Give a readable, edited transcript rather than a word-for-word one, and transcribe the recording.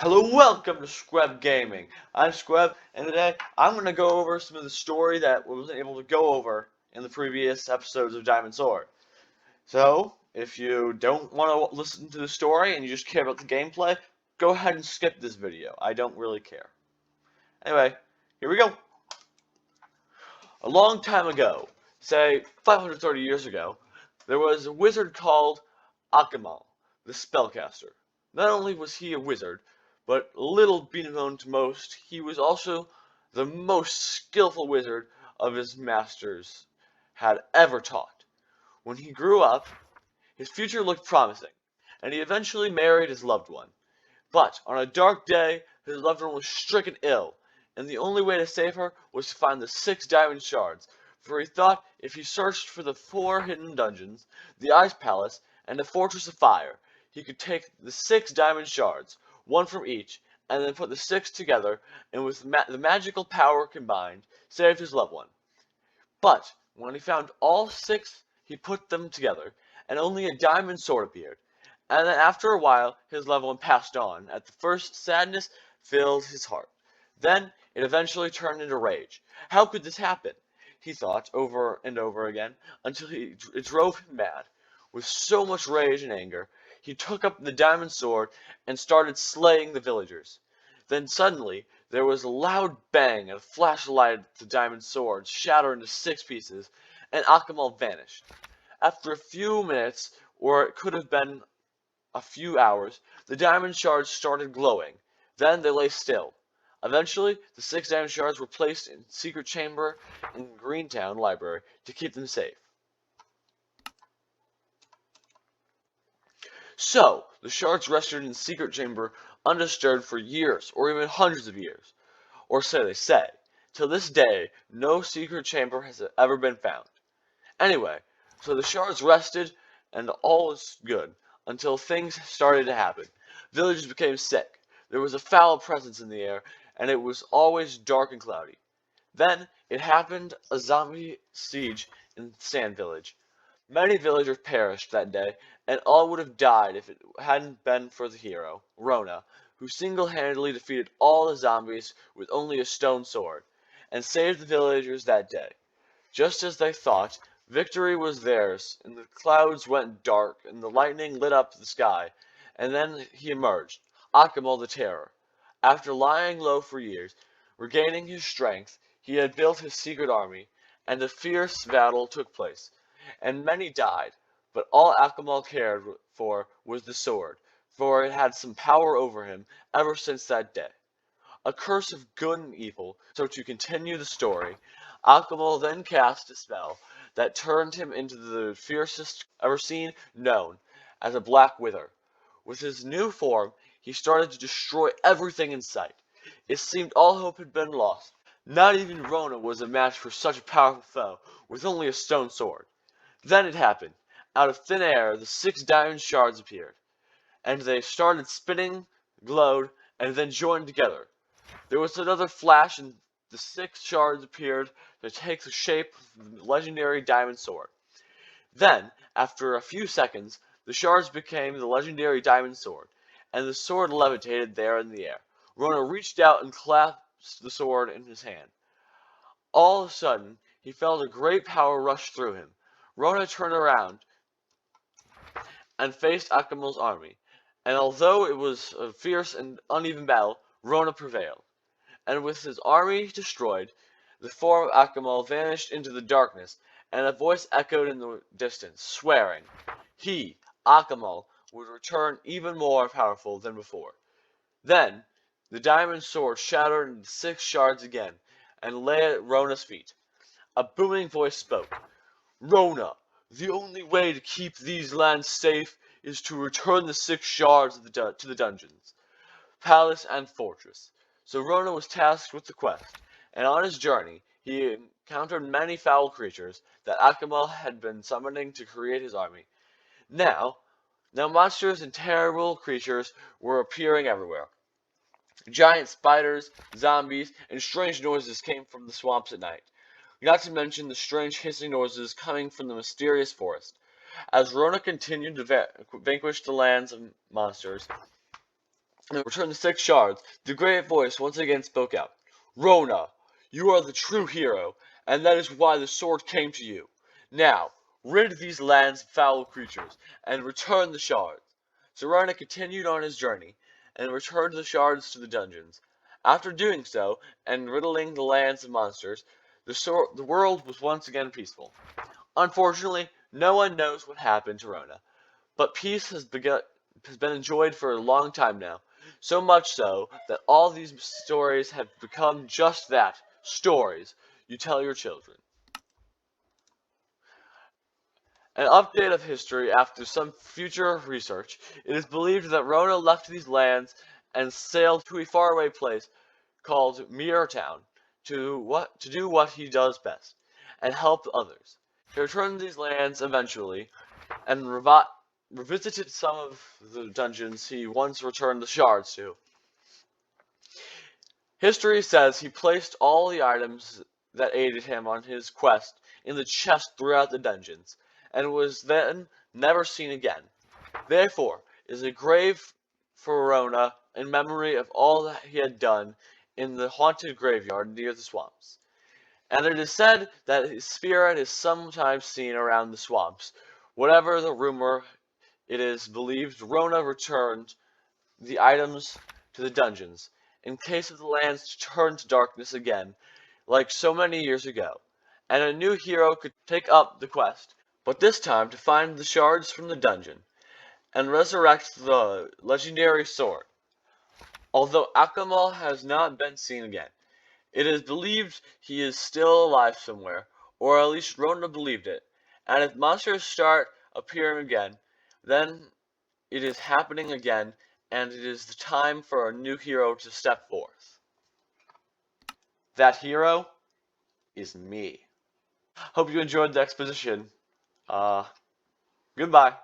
Hello, welcome to Squeb Gaming. I'm Squeb, and today I'm going to go over some of the story that we wasn't able to go over in the previous episodes of Diamond Sword. So, if you don't want to listen to the story and you just care about the gameplay, go ahead and skip this video. I don't really care. Anyway, here we go. A long time ago, say 530 years ago, there was a wizard called Akamal, the spellcaster. Not only was he a wizard, but little being known to most, he was also the most skillful wizard of his masters had ever taught. When he grew up, his future looked promising, and he eventually married his loved one. But on a dark day, his loved one was stricken ill, and the only way to save her was to find the 6 diamond shards, for he thought if he searched for the 4 hidden dungeons, the Ice Palace, and the Fortress of Fire, he could take the 6 diamond shards, one from each, and then put the 6 together, and with the magical power combined, saved his loved one. But when he found all 6, he put them together, and only a diamond sword appeared. And then after a while, his loved one passed on. At the first, sadness filled his heart. Then it eventually turned into rage. How could this happen? He thought over and over again, until it drove him mad. With so much rage and anger, he took up the diamond sword and started slaying the villagers. Then suddenly there was a loud bang and a flash of light. The diamond sword shattered into 6 pieces, and Akamal vanished. After a few minutes, or it could have been a few hours, the diamond shards started glowing. Then they lay still. Eventually, the 6 diamond shards were placed in a secret chamber in Greentown Library to keep them safe. So, the shards rested in the secret chamber undisturbed for years, or even hundreds of years. Or so they say. Till this day, no secret chamber has ever been found. Anyway, so the shards rested, and all was good, until things started to happen. Villagers became sick. There was a foul presence in the air, and it was always dark and cloudy. Then it happened a zombie siege in Sand Village. Many villagers perished that day, and all would have died if it hadn't been for the hero, Rona, who single-handedly defeated all the zombies with only a stone sword, and saved the villagers that day. Just as they thought, victory was theirs, and the clouds went dark, and the lightning lit up the sky, and then he emerged, Akamal the Terror. After lying low for years, regaining his strength, he had built his secret army, and a fierce battle took place, and many died, but all Akamal cared for was the sword, for it had some power over him ever since that day. A curse of good and evil. So to continue the story, Akamal then cast a spell that turned him into the fiercest ever seen, known as a Black Wither. With his new form, he started to destroy everything in sight. It seemed all hope had been lost. Not even Rona was a match for such a powerful foe with only a stone sword. Then it happened. Out of thin air, the 6 diamond shards appeared, and they started spinning, glowed, and then joined together. There was another flash, and the 6 shards appeared to take the shape of the legendary diamond sword. Then, after a few seconds, the shards became the legendary diamond sword, and the sword levitated there in the air. Rona reached out and clasped the sword in his hand. All of a sudden, he felt a great power rush through him. Rona turned around and faced Akamal's army, and although it was a fierce and uneven battle, Rona prevailed. And with his army destroyed, the form of Akamal vanished into the darkness, and a voice echoed in the distance, swearing, he, Akamal, would return even more powerful than before. Then, the diamond sword shattered into 6 shards again, and lay at Rona's feet. A booming voice spoke, Rona, the only way to keep these lands safe is to return the 6 shards to the dungeons, palace, and fortress. So Rona was tasked with the quest, and on his journey he encountered many foul creatures that Akamal had been summoning to create his army. Now, now monsters and terrible creatures were appearing everywhere. Giant spiders, zombies, and strange noises came from the swamps at night. Not to mention the strange hissing noises coming from the mysterious forest. As Rona continued to vanquish the lands of monsters, and returned the 6 shards, the great voice once again spoke out. Rona, you are the true hero, and that is why the sword came to you. Now, rid these lands of foul creatures, and return the shards. So Rona continued on his journey, and returned the shards to the dungeons. After doing so, and riddling the lands of monsters, the world was once again peaceful. Unfortunately, no one knows what happened to Rona, but peace has been enjoyed for a long time now, so much so that all these stories have become just that, stories you tell your children. An update of history after some future research, it is believed that Rona left these lands and sailed to a faraway place called Mirror Town to do what he does best, and help others. He returned to these lands eventually, and revisited some of the dungeons he once returned the shards to. History says he placed all the items that aided him on his quest in the chest throughout the dungeons, and was then never seen again. Therefore, is a grave for Rona in memory of all that he had done in the haunted graveyard near the swamps. And it is said that his spirit is sometimes seen around the swamps. Whatever the rumor, it is believed Rona returned the items to the dungeons, in case of the lands turn to darkness again, like so many years ago, and a new hero could take up the quest, but this time to find the shards from the dungeon, and resurrect the legendary sword. Although Akamal has not been seen again, it is believed he is still alive somewhere, or at least Rona believed it, and if monsters start appearing again, then it is happening again, and it is the time for a new hero to step forth. That hero is me. Hope you enjoyed the exposition. Goodbye.